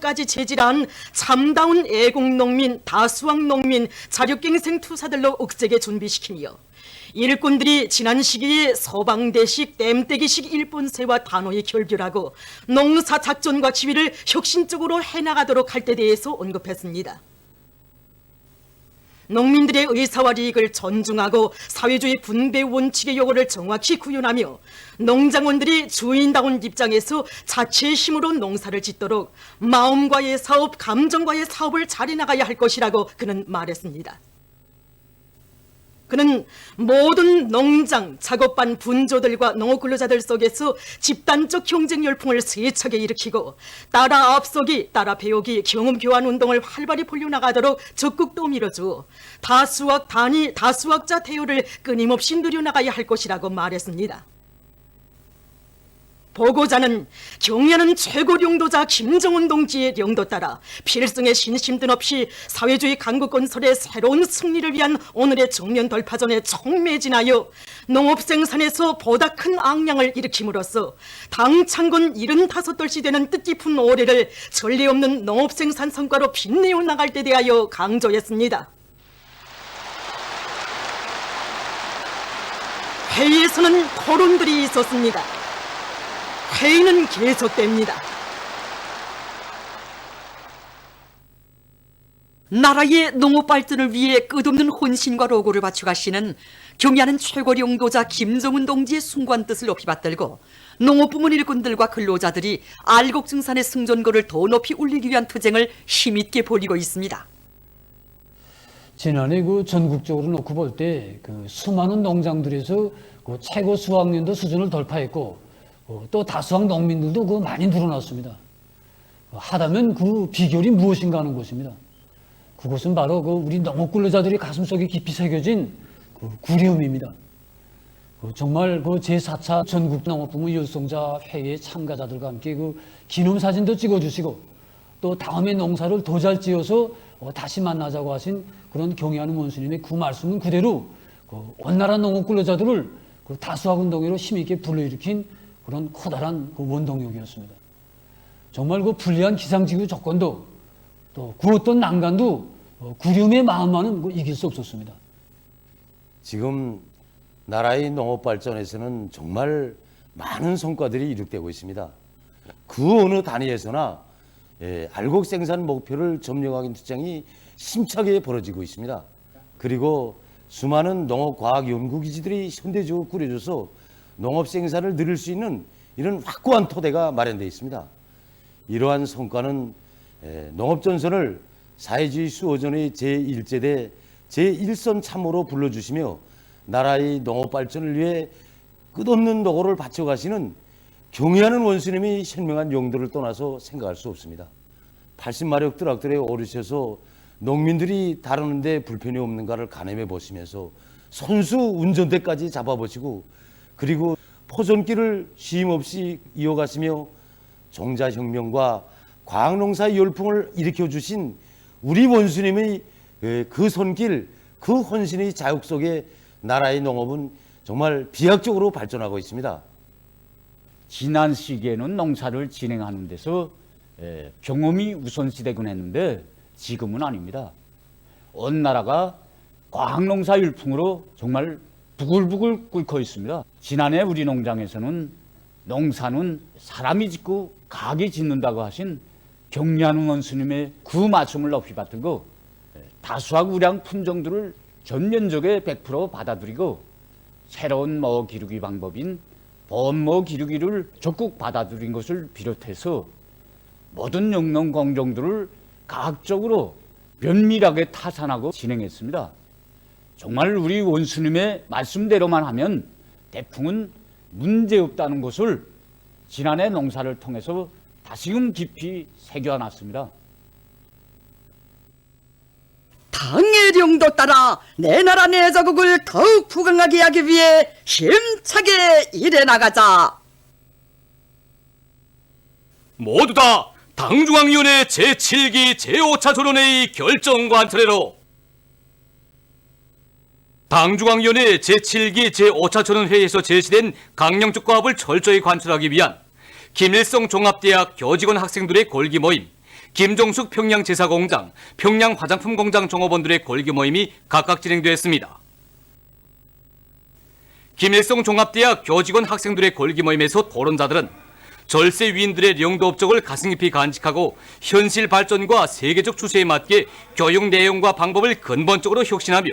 사업까지 재질한 참다운 애국농민, 다수왕농민, 자력갱생 투사들로 억세게 준비시키며 일꾼들이 지난 시기에 서방대식, 땜때기식 일본세와 단호히 결별하고 농사 작전과 지휘를 혁신적으로 해나가도록 할 때 대해서 언급했습니다. 농민들의 의사와 이익을 존중하고 사회주의 분배 원칙의 요구를 정확히 구현하며 농장원들이 주인다운 입장에서 자체의 힘으로 농사를 짓도록 마음과의 사업, 감정과의 사업을 잘해나가야 할 것이라고 그는 말했습니다. 그는 모든 농장, 작업반 분조들과 농업근로자들 속에서 집단적 경쟁 열풍을 세차게 일으키고 따라 앞서기, 따라 배우기, 경험 교환 운동을 활발히 벌려나가도록 적극도 밀어주어 다수학 단위, 다수학자 대우를 끊임없이 늘려나가야 할 것이라고 말했습니다. 보고자는 경야는 최고領도자 김정은 동지의領도 따라 필승의 신심든 없이 사회주의 강국 건설의 새로운 승리를 위한 오늘의 정면 돌파전에 총매진하여 농업 생산에서 보다 큰 악량을 일으킴으로써 당 창건 75돌씩 되는 뜻깊은 올해를 전례 없는 농업 생산 성과로 빛내어 나갈 때 대하여 강조했습니다. 회의에서는 토론들이 있었습니다. 회의는 계속됩니다. 나라의 농업 발전을 위해 끝없는 혼신과 노고를 바쳐가시는 경야는 최고領도자 김정은 동지의 숭고한 뜻을 높이 받들고 농업부문 일꾼들과 근로자들이 알곡증산의 승전거를 더 높이 올리기 위한 투쟁을 힘있게 벌이고 있습니다. 지난해 전국적으로 놓고 볼 때 수많은 농장들에서 최고 수확량도 수준을 돌파했고 또 다수학 농민들도 많이 늘어났습니다. 하다면 그 비결이 무엇인가 하는 것입니다. 그것은 바로 우리 농업근로자들이 가슴속에 깊이 새겨진 구리움입니다. 정말 제4차 전국 농업부문 열성자 회의의 참가자들과 함께 기념사진도 찍어주시고 또 다음에 농사를 더 잘 지어서 다시 만나자고 하신 그런 경의하는 원수님의 그 말씀은 그대로 원나라 농업근로자들을 다수학 운동회로 힘있게 불러일으킨 그런 커다란 원동력이었습니다. 정말 불리한 기상지구 조건도 또 그 어떤 난간도 구름의 마음만은 이길 수 없었습니다. 지금 나라의 농업 발전에서는 정말 많은 성과들이 이룩되고 있습니다. 그 어느 단위에서나 알곡 생산 목표를 점령하기 투쟁이 힘차게 벌어지고 있습니다. 그리고 수많은 농업과학연구기지들이 현대적으로 꾸려져서 농업 생산을 늘릴 수 있는 이런 확고한 토대가 마련되어 있습니다. 이러한 성과는 농업전선을 사회주의 수호전의 제1제대 제1선 참모로 불러주시며 나라의 농업 발전을 위해 끝없는 노고를 바쳐가시는 경의하는 원수님이 현명한 용도를 떠나서 생각할 수 없습니다. 80마력 트럭들에 오르셔서 농민들이 다루는데 불편이 없는가를 가늠해 보시면서 손수 운전대까지 잡아보시고 그리고 포존기를 쉼없이 이어가시며 종자혁명과 과학농사의 열풍을 일으켜주신 우리 원수님의 그 손길, 그 헌신의 자육 속에 나라의 농업은 정말 비약적으로 발전하고 있습니다. 지난 시기에는 농사를 진행하는 데서 경험이 우선시되곤 했는데 지금은 아닙니다. 온 나라가 과학농사 열풍으로 정말 부글부글 끓고 있습니다. 지난해 우리 농장에서는 농사는 사람이 짓고 가게 짓는다고 하신 경리하는 원수님의 그 말씀을 높이 받들고 다수학 우량 품종들을 전면적에 100% 받아들이고 새로운 먹어 기르기 방법인 본먹어 기르기를 적극 받아들인 것을 비롯해서 모든 영농 공정들을 과학적으로 면밀하게 타산하고 진행했습니다. 정말 우리 원수님의 말씀대로만 하면 대풍은 문제없다는 것을 지난해 농사를 통해서 다시금 깊이 새겨놨습니다. 당의領도 따라 내 나라 내 자국을 더욱 부강하게 하기 위해 힘차게 일해나가자. 모두 다 당중앙위원회 제7기 제5차 조론회의 결정과 차례로 당중앙위원회 제7기 제5차 조론회의에서 제시된 강령적 과업을 철저히 관철하기 위한 김일성 종합대학 교직원 학생들의 골기 모임 김종숙 평양제사공장, 평양화장품공장 종업원들의 골기 모임이 각각 진행되었습니다. 김일성 종합대학 교직원 학생들의 골기 모임에서 토론자들은 절세 위인들의 영도 업적을 가슴 깊이 간직하고 현실 발전과 세계적 추세에 맞게 교육 내용과 방법을 근본적으로 혁신하며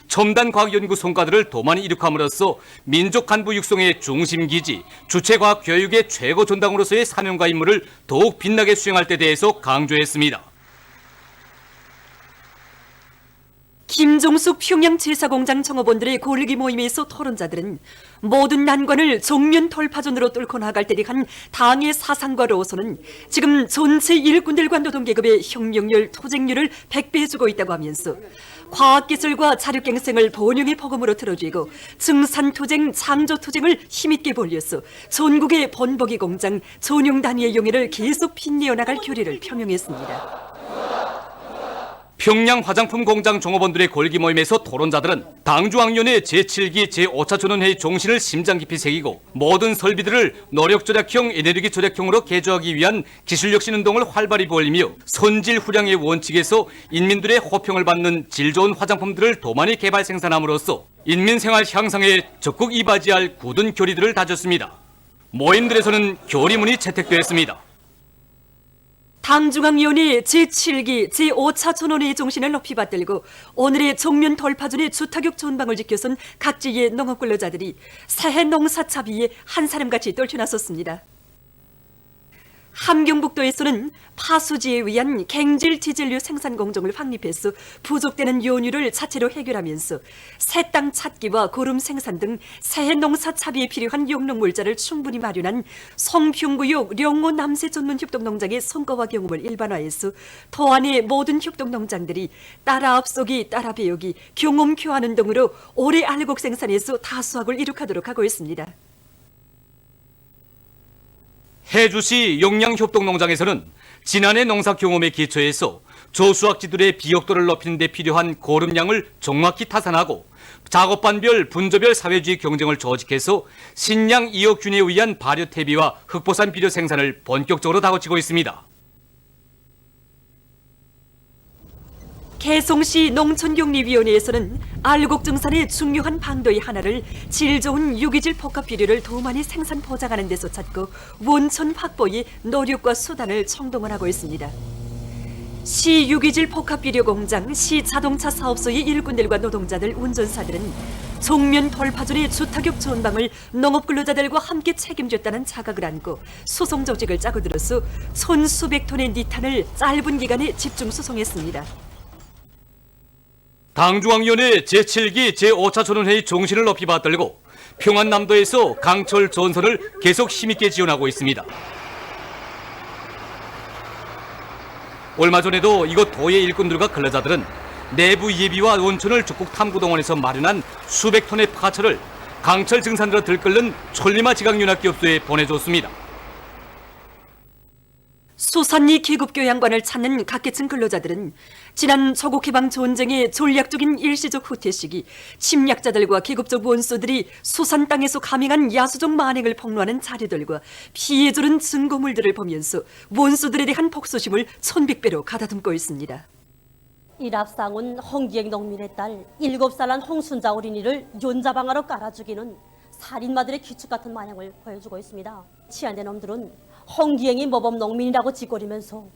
첨단 과학연구 성과들을 도만히 이룩함으로써 민족 간부 육성의 중심기지, 주체과학 교육의 최고 전당으로서의 사명과 임무를 더욱 빛나게 수행할 때 대해서 강조했습니다. 김종숙 평양제사공장 청업원들의 골기 모임에서 토론자들은 모든 난관을 정면 돌파전으로 뚫고 나갈 때 대한 당의 사상과로서는 지금 전체 일꾼들과 노동계급의 혁명률, 토쟁률을 100배 주고 있다고 하면서 과학기술과 자력갱생을 본용의 복음으로 틀어쥐고 증산토쟁, 창조토쟁을 힘있게 벌려서 전국의 번복이 공장, 전용단위의 용해를 계속 빛내어 나갈 교리를 표명했습니다. 평양 화장품 공장 종업원들의 골기 모임에서 토론자들은 당중앙위원회 제7기 제5차 전원회의 종신을 심장 깊이 새기고 모든 설비들을 노력 절약형, 에너지 절약형으로 개조하기 위한 기술혁신 운동을 활발히 벌이며 선질 후량의 원칙에서 인민들의 호평을 받는 질 좋은 화장품들을 도만히 개발 생산함으로써 인민 생활 향상에 적극 이바지할 굳은 교리들을 다졌습니다. 모임들에서는 교리문이 채택되었습니다. 당중앙위원회 제7기 제5차 전원회의 정신을 높이 받들고 오늘의 정면 돌파전의 주타격 전방을 지켜선 각지의 농업근로자들이 새해 농사차비에 한 사람같이 떨쳐나섰습니다. 함경북도에서는 파수지에 의한 갱질 디젤류 생산 공정을 확립해서 부족되는 연유를 자체로 해결하면서 새 땅 찾기와 고름 생산 등 새해 농사 차비에 필요한 용농물자를 충분히 마련한 성평구역 령호 남새 전문 협동농장의 성과와 경험을 일반화해서 도안의 모든 협동농장들이 따라 앞서기, 따라 배우기, 경험 교환 운동으로 올해 알곡 생산에서 다수학을 이룩하도록 하고 있습니다. 해주시 영양협동농장에서는 지난해 농사 경험에 기초해서 조수학지들의 비역도를 높이는 데 필요한 고름량을 정확히 타산하고 작업반별, 분조별 사회주의 경쟁을 조직해서 신양 2억 균에 의한 발효 퇴비와 흑보산 비료 생산을 본격적으로 다그치고 있습니다. 개송시 농촌격리위원회에서는 알곡 증산의 중요한 방도의 하나를 질 좋은 유기질 복합 비료를 도만히 생산 포장하는 데서 찾고 원천 확보에 노력과 수단을 총동원하고 있습니다. 시 유기질 복합 비료 공장, 시 자동차 사업소의 일꾼들과 노동자들, 운전사들은 정면 돌파전의 주타격 전방을 농업근로자들과 함께 책임졌다는 자각을 안고 소송 조직을 짜고 들어서 천수백 톤의 니탄을 짧은 기간에 집중 수송했습니다. 당중앙위원회 제7기 제5차 전원회의 정신을 높이 받들고 평안남도에서 강철 전선을 계속 힘있게 지원하고 있습니다. 얼마 전에도 이곳 도의 일꾼들과 근로자들은 내부 예비와 원천을 적국 탐구동원에서 마련한 수백 톤의 파철을 강철 증산으로 들끓는 천리마 지각연합기업소에 보내줬습니다. 수산리 계급교양관을 찾는 각계층 근로자들은 지난 조국해방 전쟁의 전략적인 일시적 후퇴 시기 침략자들과 계급적 원수들이 수산 땅에서 감행한 야수적 만행을 폭로하는 자료들과 피해주는 증거물들을 보면서 원수들에 대한 복수심을 1100배로 가다듬고 있습니다. 일합상은 홍기행 농민의 딸 7살난 홍순자 어린이를 연자방아로 깔아 죽이는 살인마들의 기축 같은 만행을 보여주고 있습니다. 치안된 놈들은 홍기행이 모범 농민이라고 짓거리면서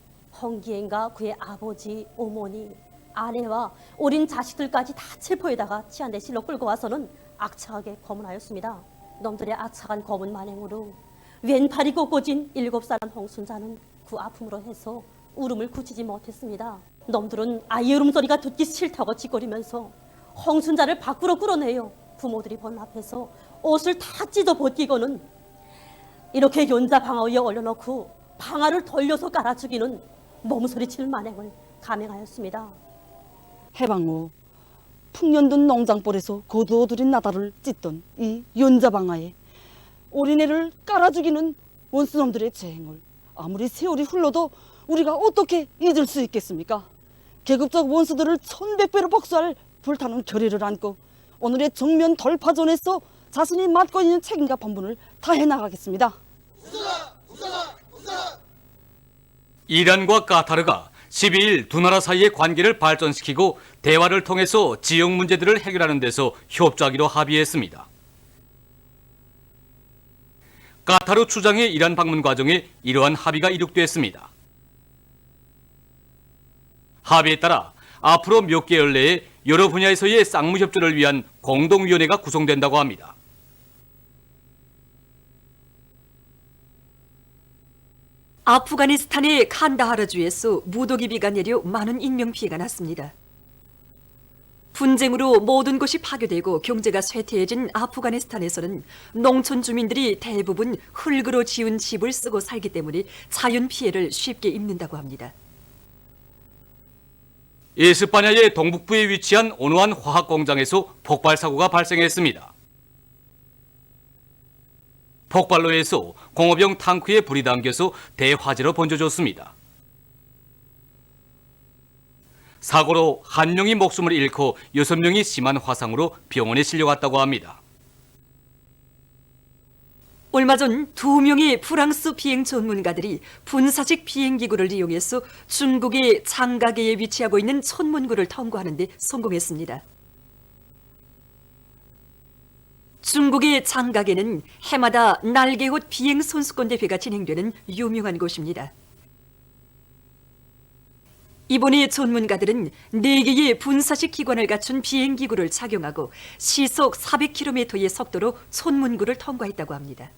홍기행과 그의 아버지, 어머니, 아내와 어린 자식들까지 다 체포에다가 치안대실로 끌고 와서는 악착하게 고문하였습니다. 놈들의 악착한 고문 만행으로 왼팔이 꺾어진 7살난 홍순자는 그 아픔으로 해서 울음을 그치지 못했습니다. 놈들은 아이의 울음소리가 듣기 싫다고 짓거리면서 홍순자를 밖으로 끌어내요. 부모들이 본 앞에서 옷을 다 찢어 벗기고는 이렇게 연자 방아 위에 올려놓고 방아를 돌려서 깔아 죽이는 몸소리치는 만행을 감행하였습니다. 해방 후 풍년든 농장벌에서 고두어들인 나다를 찢던 이 연자 방아에 어린애를 깔아 죽이는 원수놈들의 재행을 아무리 세월이 흘러도 우리가 어떻게 잊을 수 있겠습니까? 계급적 원수들을 1100배로 복수할 불타는 결의를 안고 오늘의 정면 돌파전에서 자신이 맡고 있는 책임과 본분을 다해 나가겠습니다. 이란과 카타르가 12일 두 나라 사이의 관계를 발전시키고 대화를 통해서 지역 문제들을 해결하는 데서 협조하기로 합의했습니다. 카타르 추장의 이란 방문 과정에 이러한 합의가 이룩됐습니다. 합의에 따라 앞으로 몇 개월 내에 여러 분야에서의 쌍무협조를 위한 공동위원회가 구성된다고 합니다. 아프가니스탄의 칸다하르주에서 무더기비가 내려 많은 인명피해가 났습니다. 분쟁으로 모든 것이 파괴되고 경제가 쇠퇴해진 아프가니스탄에서는 농촌 주민들이 대부분 흙으로 지은 집을 쓰고 살기 때문에 자연 피해를 쉽게 입는다고 합니다. 에스파냐의 동북부에 위치한 오노안 화학 공장에서 폭발 사고가 발생했습니다. 폭발로 해서 공업용 탕크에 불이 담겨서 대화재로 번져졌습니다. 사고로 한 명이 목숨을 잃고 6명이 심한 화상으로 병원에 실려갔다고 합니다. 얼마 전 2명의 프랑스 비행 전문가들이 분사식 비행기구를 이용해서 중국의 장가계에 위치하고 있는 천문구를 통과하는 데 성공했습니다. 중국의 장가계는 해마다 날개옷 비행 선수권 대회가 진행되는 유명한 곳입니다. 이번에 전문가들은 4개의 분사식 기관을 갖춘 비행기구를 착용하고 시속 400km의 속도로 천문구를 통과했다고 합니다.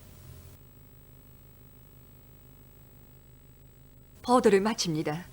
보도를 마칩니다.